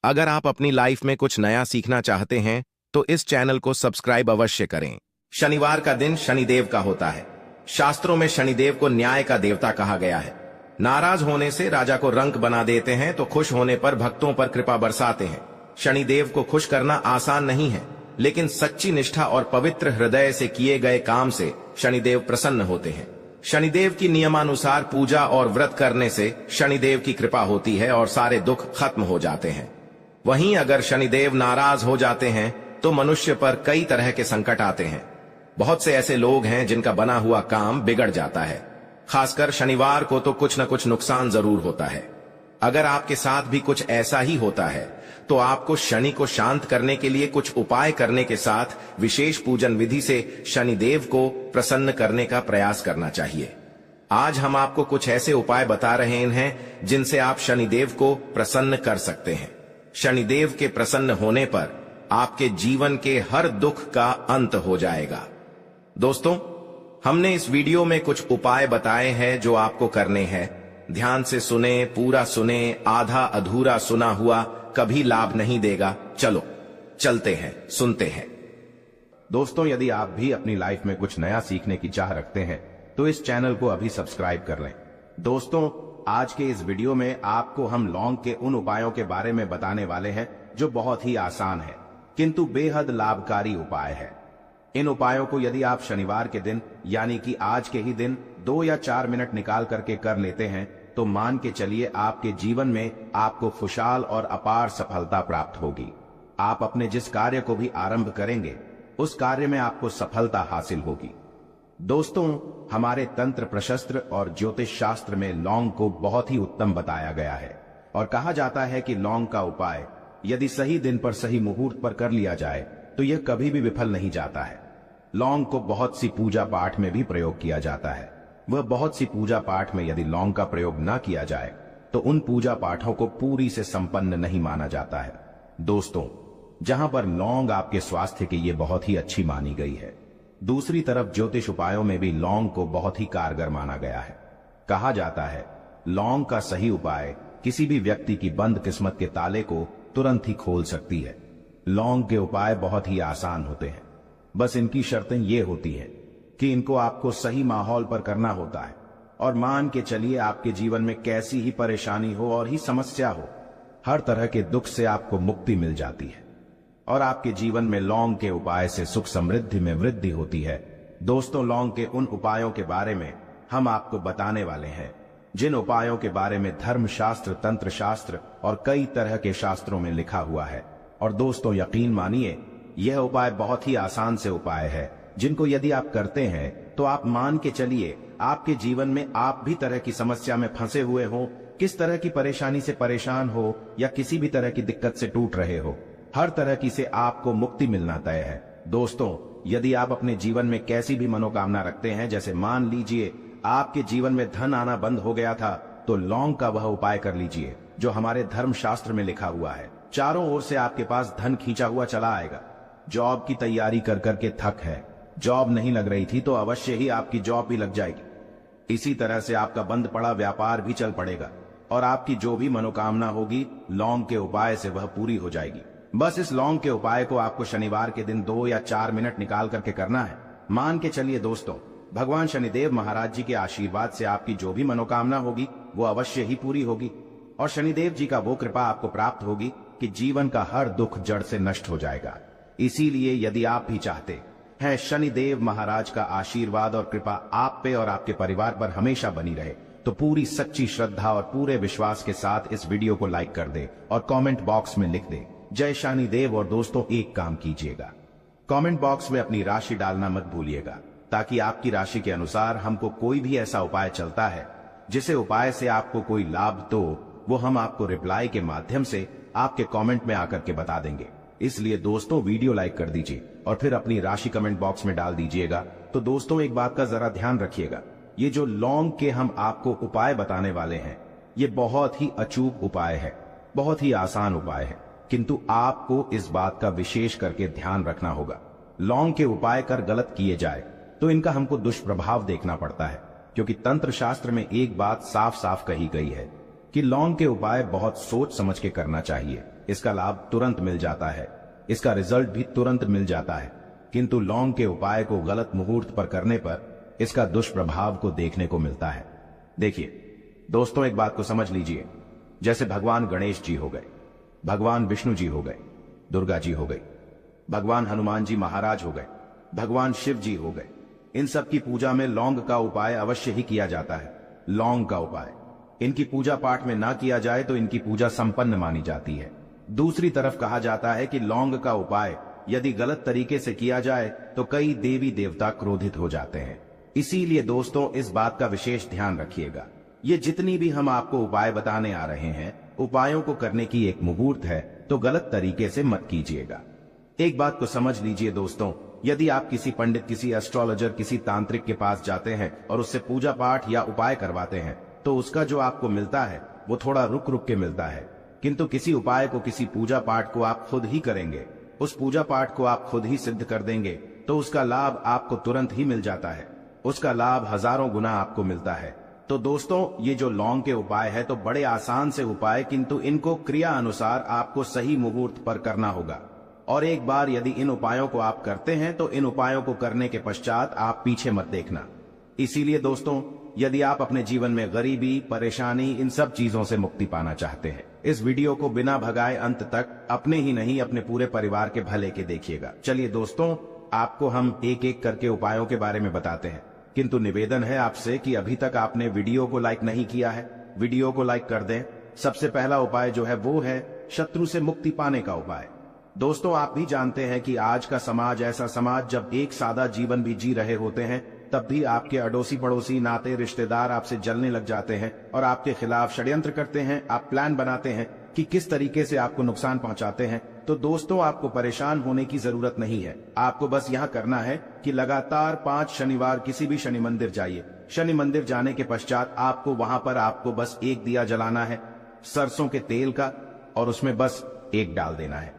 अगर आप अपनी लाइफ में कुछ नया सीखना चाहते हैं तो इस चैनल को सब्सक्राइब अवश्य करें। शनिवार का दिन शनिदेव का होता है। शास्त्रों में शनिदेव को न्याय का देवता कहा गया है। नाराज होने से राजा को रंक बना देते हैं तो खुश होने पर भक्तों पर कृपा बरसाते हैं। शनिदेव को खुश करना आसान नहीं है, लेकिन सच्ची निष्ठा और पवित्र हृदय से किए गए काम से शनिदेव प्रसन्न होते हैं। शनिदेव की नियमानुसार पूजा और व्रत करने से शनिदेव की कृपा होती है और सारे दुख खत्म हो जाते हैं। वहीं अगर शनिदेव नाराज हो जाते हैं तो मनुष्य पर कई तरह के संकट आते हैं। बहुत से ऐसे लोग हैं जिनका बना हुआ काम बिगड़ जाता है। खासकर शनिवार को तो कुछ न कुछ नुकसान जरूर होता है। अगर आपके साथ भी कुछ ऐसा ही होता है तो आपको शनि को शांत करने के लिए कुछ उपाय करने के साथ विशेष पूजन विधि से शनिदेव को प्रसन्न करने का प्रयास करना चाहिए। आज हम आपको कुछ ऐसे उपाय बता रहे हैं जिनसे आप शनिदेव को प्रसन्न कर सकते हैं। शनिदेव के प्रसन्न होने पर आपके जीवन के हर दुख का अंत हो जाएगा। दोस्तों, हमने इस वीडियो में कुछ उपाय बताए हैं जो आपको करने हैं। ध्यान से सुने, पूरा सुने, आधा अधूरा सुना हुआ कभी लाभ नहीं देगा। चलो चलते हैं, सुनते हैं। दोस्तों, यदि आप भी अपनी लाइफ में कुछ नया सीखने की चाह रखते हैं तो इस चैनल को अभी सब्सक्राइब कर लें। दोस्तों, आज के इस वीडियो में आपको हम लौंग के उन उपायों के बारे में बताने वाले हैं जो बहुत ही आसान है किंतु बेहद लाभकारी उपाय है। इन उपायों को यदि आप शनिवार के दिन यानी कि आज के ही दिन 2 या 4 मिनट निकाल करके कर लेते हैं तो मान के चलिए आपके जीवन में आपको खुशहाल और अपार सफलता प्राप्त होगी। आप अपने जिस कार्य को भी आरंभ करेंगे उस कार्य में आपको सफलता हासिल होगी। दोस्तों, हमारे तंत्र प्रशस्त्र और ज्योतिष शास्त्र में लौंग को बहुत ही उत्तम बताया गया है और कहा जाता है कि लौंग का उपाय यदि सही दिन पर सही मुहूर्त पर कर लिया जाए तो यह कभी भी विफल नहीं जाता है। लौंग को बहुत सी पूजा पाठ में भी प्रयोग किया जाता है। वह बहुत सी पूजा पाठ में यदि लौंग का प्रयोग न किया जाए तो उन पूजा पाठों को पूरी से संपन्न नहीं माना जाता है। दोस्तों, जहां पर लौंग आपके स्वास्थ्य के लिए बहुत ही अच्छी मानी गई है, दूसरी तरफ ज्योतिष उपायों में भी लौंग को बहुत ही कारगर माना गया है। कहा जाता है लौंग का सही उपाय किसी भी व्यक्ति की बंद किस्मत के ताले को तुरंत ही खोल सकती है। लौंग के उपाय बहुत ही आसान होते हैं, बस इनकी शर्तें ये होती हैं कि इनको आपको सही माहौल पर करना होता है और मान के चलिए आपके जीवन में कैसी ही परेशानी हो और ही समस्या हो, हर तरह के दुख से आपको मुक्ति मिल जाती है और आपके जीवन में लौंग के उपाय से सुख समृद्धि में वृद्धि होती है। दोस्तों, लौंग के उन उपायों के बारे में हम आपको बताने वाले हैं जिन उपायों के बारे में धर्म शास्त्र, तंत्र शास्त्र और कई तरह के शास्त्रों में लिखा हुआ है। और दोस्तों, यकीन मानिए यह उपाय बहुत ही आसान से उपाय है जिनको यदि आप करते हैं तो आप मान के चलिए आपके जीवन में आप भी तरह की समस्या में फंसे हुए हो, किस तरह की परेशानी से परेशान हो या किसी भी तरह की दिक्कत से टूट रहे हो, हर तरह की से आपको मुक्ति मिलना तय है। दोस्तों, यदि आप अपने जीवन में कैसी भी मनोकामना रखते हैं, जैसे मान लीजिए आपके जीवन में धन आना बंद हो गया था, तो लौंग का वह उपाय कर लीजिए जो हमारे धर्म शास्त्र में लिखा हुआ है। चारों ओर से आपके पास धन खींचा हुआ चला आएगा। जॉब की तैयारी कर करके थक है, जॉब नहीं लग रही थी तो अवश्य ही आपकी जॉब भी लग जाएगी। इसी तरह से आपका बंद पड़ा व्यापार भी चल पड़ेगा और आपकी जो भी मनोकामना होगी लौंग के उपाय से वह पूरी हो जाएगी। बस इस लौंग के उपाय को आपको शनिवार के दिन 2 या 4 मिनट निकाल करके करना है। मान के चलिए दोस्तों, भगवान शनिदेव महाराज जी के आशीर्वाद से आपकी जो भी मनोकामना होगी वो अवश्य ही पूरी होगी और शनिदेव जी का वो कृपा आपको प्राप्त होगी कि जीवन का हर दुख जड़ से नष्ट हो जाएगा। इसीलिए यदि आप भी चाहते हैं शनिदेव महाराज का आशीर्वाद और कृपा आप पे और आपके परिवार पर हमेशा बनी रहे, तो पूरी सच्ची श्रद्धा और पूरे विश्वास के साथ इस वीडियो को लाइक कर दे और कमेंट बॉक्स में लिख दे जय शनिदेव। और दोस्तों, एक काम कीजिएगा, कमेंट बॉक्स में अपनी राशि डालना मत भूलिएगा, ताकि आपकी राशि के अनुसार हमको कोई भी ऐसा उपाय चलता है जिसे उपाय से आपको कोई लाभ तो वो हम आपको रिप्लाई के माध्यम से आपके कमेंट में आकर के बता देंगे। इसलिए दोस्तों, वीडियो लाइक कर दीजिए और फिर अपनी राशि कमेंट बॉक्स में डाल दीजिएगा। तो दोस्तों, एक बात का जरा ध्यान रखिएगा, ये जो लौंग के हम आपको उपाय बताने वाले हैं ये बहुत ही अचूक उपाय है, बहुत ही आसान उपाय है, किंतु आपको इस बात का विशेष करके ध्यान रखना होगा। लौंग के उपाय कर गलत किए जाए तो इनका हमको दुष्प्रभाव देखना पड़ता है, क्योंकि तंत्र शास्त्र में एक बात साफ साफ कही गई है कि लौंग के उपाय बहुत सोच समझ के करना चाहिए। इसका लाभ तुरंत मिल जाता है, इसका रिजल्ट भी तुरंत मिल जाता है, किंतु लौंग के उपाय को गलत मुहूर्त पर करने पर इसका दुष्प्रभाव को देखने को मिलता है। देखिए दोस्तों, एक बात को समझ लीजिए, जैसे भगवान गणेश जी हो गए, भगवान विष्णु जी हो गए, दुर्गा जी हो गई, भगवान हनुमान जी महाराज हो गए, भगवान शिव जी हो गए, इन सब की पूजा में लौंग का उपाय अवश्य ही किया जाता है। लौंग का उपाय इनकी पूजा पाठ में ना किया जाए तो इनकी पूजा संपन्न मानी जाती है। दूसरी तरफ कहा जाता है कि लौंग का उपाय यदि गलत तरीके से किया जाए तो कई देवी देवता क्रोधित हो जाते हैं। इसीलिए दोस्तों, इस बात का विशेष ध्यान रखिएगा। ये जितनी भी हम आपको उपाय बताने आ रहे हैं, उपायों को करने की एक मुहूर्त है, तो गलत तरीके से मत कीजिएगा। एक बात को समझ लीजिए दोस्तों, यदि आप किसी पंडित, किसी एस्ट्रोलॉजर, किसी तांत्रिक के पास जाते हैं और उससे पूजा पाठ या उपाय करवाते हैं, तो उसका जो आपको मिलता है वो थोड़ा रुक रुक के मिलता है। किंतु किसी उपाय को, किसी पूजा पाठ को आप खुद ही करेंगे, उस पूजा पाठ को आप खुद ही सिद्ध कर देंगे, तो उसका लाभ आपको तुरंत ही मिल जाता है, उसका लाभ हजारों गुना आपको मिलता है। तो दोस्तों, ये जो लौंग के उपाय है तो बड़े आसान से उपाय, किंतु इनको क्रिया अनुसार आपको सही मुहूर्त पर करना होगा। और एक बार यदि इन उपायों को आप करते हैं तो इन उपायों को करने के पश्चात आप पीछे मत देखना। इसीलिए दोस्तों, यदि आप अपने जीवन में गरीबी, परेशानी, इन सब चीजों से मुक्ति पाना चाहते हैं, इस वीडियो को बिना भगाए अंत तक अपने ही नहीं अपने पूरे परिवार के भले के देखिएगा। चलिए दोस्तों, आपको हम एक एक करके उपायों के बारे में बताते हैं, किंतु निवेदन है आपसे कि अभी तक आपने वीडियो को लाइक नहीं किया है, वीडियो को लाइक कर दें। सबसे पहला उपाय जो है वो है शत्रु से मुक्ति पाने का उपाय। दोस्तों, आप भी जानते हैं कि आज का समाज ऐसा समाज, जब एक सादा जीवन भी जी रहे होते हैं तब भी आपके अड़ोसी पड़ोसी, नाते रिश्तेदार आपसे जलने लग जाते हैं और आपके खिलाफ षड्यंत्र करते हैं। आप प्लान बनाते हैं कि किस तरीके से आपको नुकसान पहुंचाते हैं। तो दोस्तों, आपको परेशान होने की जरूरत नहीं है। आपको बस यहां करना है कि लगातार 5 शनिवार किसी भी शनि मंदिर जाइए। शनि मंदिर जाने के पश्चात आपको वहां पर आपको बस एक दिया जलाना है सरसों के तेल का, और उसमें बस एक डाल देना है।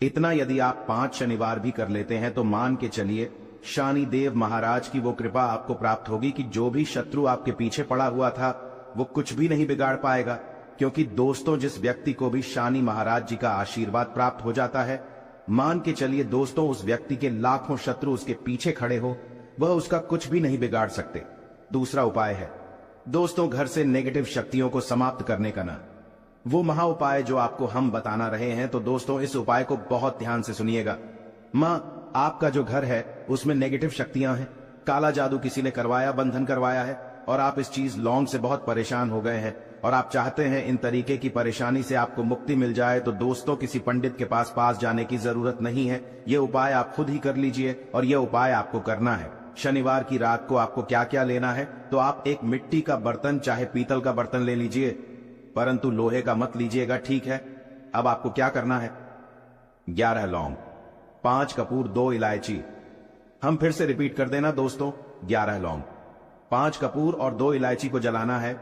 इतना यदि आप 5 शनिवार भी कर लेते हैं तो मान के चलिए शनिदेव महाराज की वो कृपा आपको प्राप्त होगी कि जो भी शत्रु आपके पीछे पड़ा हुआ था वो कुछ भी नहीं बिगाड़ पाएगा। क्योंकि दोस्तों, जिस व्यक्ति को भी शनि महाराज जी का आशीर्वाद प्राप्त हो जाता है, मान के चलिए दोस्तों, उस व्यक्ति के लाखों शत्रु उसके पीछे खड़े हो, वह उसका कुछ भी नहीं बिगाड़ सकते। दूसरा उपाय है दोस्तों, घर से नेगेटिव शक्तियों को समाप्त करने का ना, वो महा उपाय जो आपको हम बताना रहे हैं। तो दोस्तों, इस उपाय को बहुत ध्यान से सुनिएगा। माँ, आपका जो घर है उसमें नेगेटिव शक्तियां हैं, काला जादू किसी ने करवाया, बंधन करवाया है, और आप इस चीज लौंग से बहुत परेशान हो गए हैं और आप चाहते हैं इन तरीके की परेशानी से आपको मुक्ति मिल जाए, तो दोस्तों, किसी पंडित के पास जाने की जरूरत नहीं है। ये उपाय आप खुद ही कर लीजिए और ये उपाय आपको करना है। शनिवार की रात को आपको क्या क्या लेना है, तो आप एक मिट्टी का बर्तन, चाहे पीतल का बर्तन ले लीजिए, परंतु लोहे का मत लीजिएगा, ठीक है। अब आपको क्या करना है, 11 लौंग, 5 कपूर, 2 इलायची। हम फिर से रिपीट कर देना दोस्तों, 11 लौंग, 5 कपूर और 2 इलायची को जलाना है।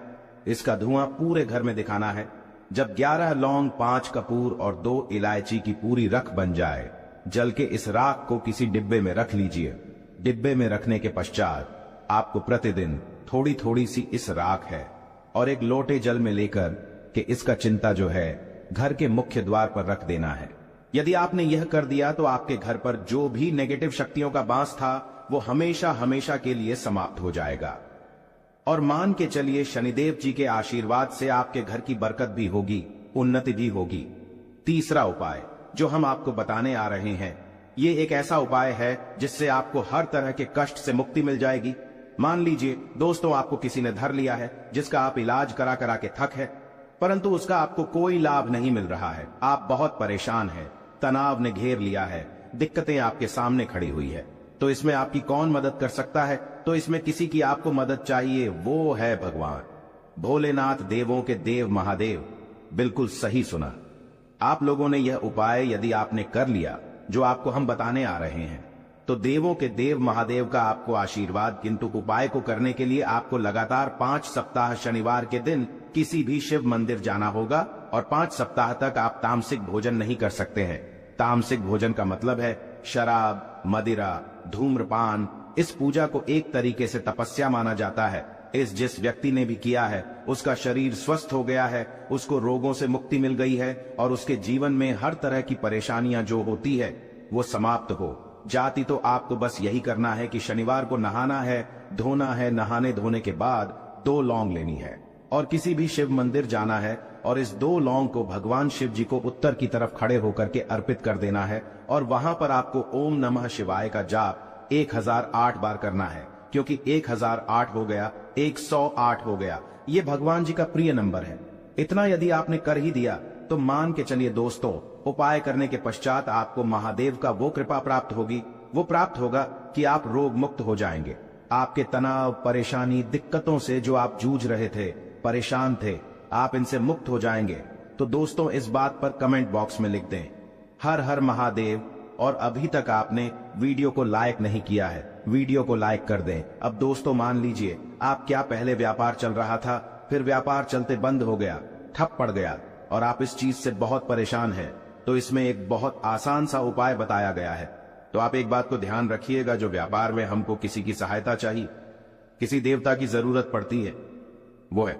इसका धुआं पूरे घर में दिखाना है। जब 11 लौंग, 5 कपूर और 2 इलायची की पूरी रख बन जाए, जल के इस राख को किसी डिब्बे में रख लीजिए। डिब्बे में रखने के पश्चात आपको प्रतिदिन थोड़ी थोड़ी सी इस राख है और एक लोटे जल में लेकर के इसका चिंता जो है घर के मुख्य द्वार पर रख देना है। यदि आपने यह कर दिया तो आपके घर पर जो भी नेगेटिव शक्तियों का बांस था वो हमेशा हमेशा के लिए समाप्त हो जाएगा। और मान के चलिए शनिदेव जी के आशीर्वाद से आपके घर की बरकत भी होगी, उन्नति भी होगी। तीसरा उपाय जो हम आपको बताने आ रहे हैं, ये एक ऐसा उपाय है जिससे आपको हर तरह के कष्ट से मुक्ति मिल जाएगी। मान लीजिए दोस्तों, आपको किसी ने धर लिया है जिसका आप इलाज करा करा के थक है, परंतु उसका आपको कोई लाभ नहीं मिल रहा है। आप बहुत परेशान हैं, तनाव ने घेर लिया है, दिक्कतें आपके सामने खड़ी हुई है। तो इसमें आपकी कौन मदद कर सकता है? तो इसमें किसी की आपको मदद चाहिए, वो है भगवान भोलेनाथ, देवों के देव महादेव। बिल्कुल सही सुना। आप लोगों ने यह उपाय यदि आपने कर लिया जो आपको हम बताने आ रहे हैं, तो देवों के देव महादेव का आपको आशीर्वाद। किंतु उपाय को करने के लिए आपको लगातार 5 सप्ताह शनिवार के दिन किसी भी शिव मंदिर जाना होगा और 5 सप्ताह तक आप तामसिक भोजन नहीं कर सकते हैं। तामसिक भोजन का मतलब है शराब, मदिरा, धूम्रपान। इस पूजा को एक तरीके से तपस्या माना जाता है। इस जिस व्यक्ति ने भी किया है उसका शरीर स्वस्थ हो गया है, उसको रोगों से मुक्ति मिल गई है और उसके जीवन में हर तरह की परेशानियां जो होती है वो समाप्त हो जाती। तो आपको बस यही करना है कि शनिवार को नहाना है, धोना है, नहाने धोने के बाद 2 लौंग लेनी है और किसी भी शिव मंदिर जाना है और इस 2 लौंग को भगवान शिव जी को उत्तर की तरफ खड़े होकर के अर्पित कर देना है और वहां पर आपको ओम नमः शिवाय का जाप 1008 बार करना है, क्योंकि 1008 हो गया, 108 हो गया, ये भगवान जी का प्रिय नंबर है। इतना यदि आपने कर ही दिया तो मान के चलिए दोस्तों, उपाय करने के पश्चात आपको महादेव का वो कृपा प्राप्त होगी, वो प्राप्त होगा कि आप रोग मुक्त हो जाएंगे। आपके तनाव, परेशानी, दिक्कतों से जो आप जूझ रहे थे, परेशान थे, आप इनसे मुक्त हो जाएंगे। तो दोस्तों इस बात पर कमेंट बॉक्स में लिख दें हर हर महादेव। और अभी तक आपने वीडियो को लाइक नहीं किया है, वीडियो को लाइक कर दें। अब दोस्तों मान लीजिए आप क्या पहले व्यापार चल रहा था, फिर व्यापार चलते बंद हो गया, ठप पड़ गया और आप इस चीज से बहुत परेशान हैं, तो इसमें एक बहुत आसान सा उपाय बताया गया है। तो आप एक बात को ध्यान रखिएगा, जो व्यापार में हमको किसी की सहायता चाहिए, किसी देवता की जरूरत पड़ती है, वो है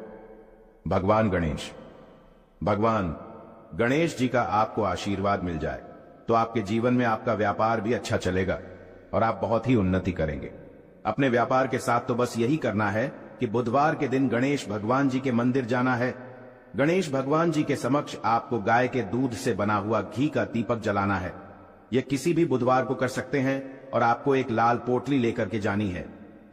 भगवान गणेश। भगवान गणेश जी का आपको आशीर्वाद मिल जाए तो आपके जीवन में आपका व्यापार भी अच्छा चलेगा और आप बहुत ही उन्नति करेंगे। अपने व्यापार के साथ तो बस यही करना है कि बुधवार के दिन गणेश भगवान जी के मंदिर जाना है। गणेश भगवान जी के समक्ष आपको गाय के दूध से बना हुआ घी का दीपक जलाना है। यह किसी भी बुधवार को कर सकते हैं और आपको एक लाल पोटली लेकर के जानी है।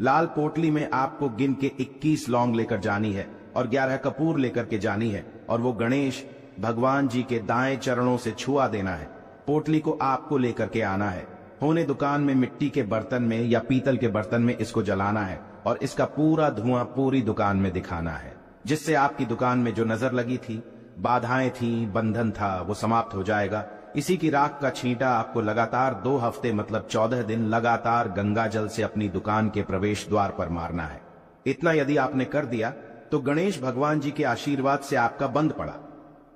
लाल पोटली में आपको गिन के 21 लौंग लेकर जानी है और 11 कपूर लेकर के जानी है और वो गणेश भगवान जी के दाएं चरणों से छुआ देना है। पोटली को आपको लेकर के आना है। होने दुकान में मिट्टी के बर्तन में या पीतल के बर्तन में इसको जलाना है और इसका पूरा धुआं पूरी दुकान में दिखाना है, जिससे आपकी दुकान में जो नजर लगी थी, बाधाएं थी, बंधन था, वो समाप्त हो जाएगा। इसी की राख का छींटा आपको लगातार 2 हफ्ते मतलब 14 दिन लगातार गंगा जल से अपनी दुकान के प्रवेश द्वार पर मारना है। इतना यदि आपने कर दिया तो गणेश भगवान जी के आशीर्वाद से आपका बंद पड़ा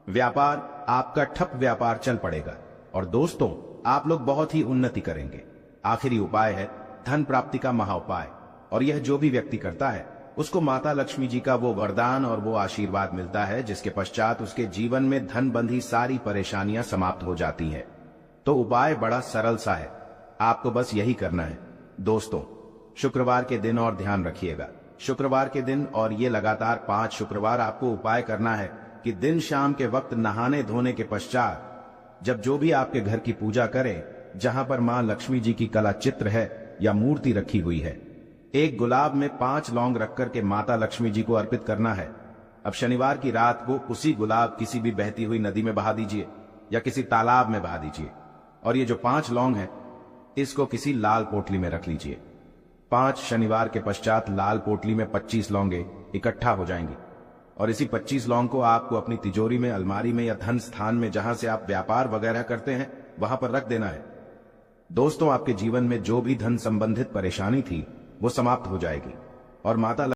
व्यापार, आपका ठप व्यापार चल पड़ेगा और दोस्तों आप लोग बहुत ही उन्नति करेंगे। आखिरी उपाय है धन प्राप्ति का महाउपाय, और यह जो भी व्यक्ति करता है उसको माता लक्ष्मी जी का वो वरदान और वो आशीर्वाद मिलता है, जिसके पश्चात उसके जीवन में धन बंधी सारी परेशानियां समाप्त हो जाती हैं। तो उपाय बड़ा सरल सा है, आपको बस यही करना है। दोस्तों शुक्रवार के दिन और ध्यान रखिएगा, शुक्रवार के दिन और ये लगातार 5 शुक्रवार आपको उपाय करना है कि दिन शाम के वक्त नहाने धोने के पश्चात जब जो भी आपके घर की पूजा करें, जहां पर मां लक्ष्मी जी की कला चित्र है या मूर्ति रखी हुई है, एक गुलाब में 5 लौंग रख करके माता लक्ष्मी जी को अर्पित करना है। अब शनिवार की रात को उसी गुलाब किसी भी बहती हुई नदी में बहा दीजिए या किसी तालाब में बहा दीजिए और ये जो 5 लौंग है इसको किसी लाल पोटली में रख लीजिए। 5 शनिवार के पश्चात लाल पोटली में 25 लौंगे इकट्ठा हो जाएंगी और इसी 25 लौंग को आपको अपनी तिजोरी में, अलमारी में या धन स्थान में जहां से आप व्यापार वगैरह करते हैं वहां पर रख देना है। दोस्तों आपके जीवन में जो भी धन संबंधित परेशानी थी वो समाप्त हो जाएगी और माता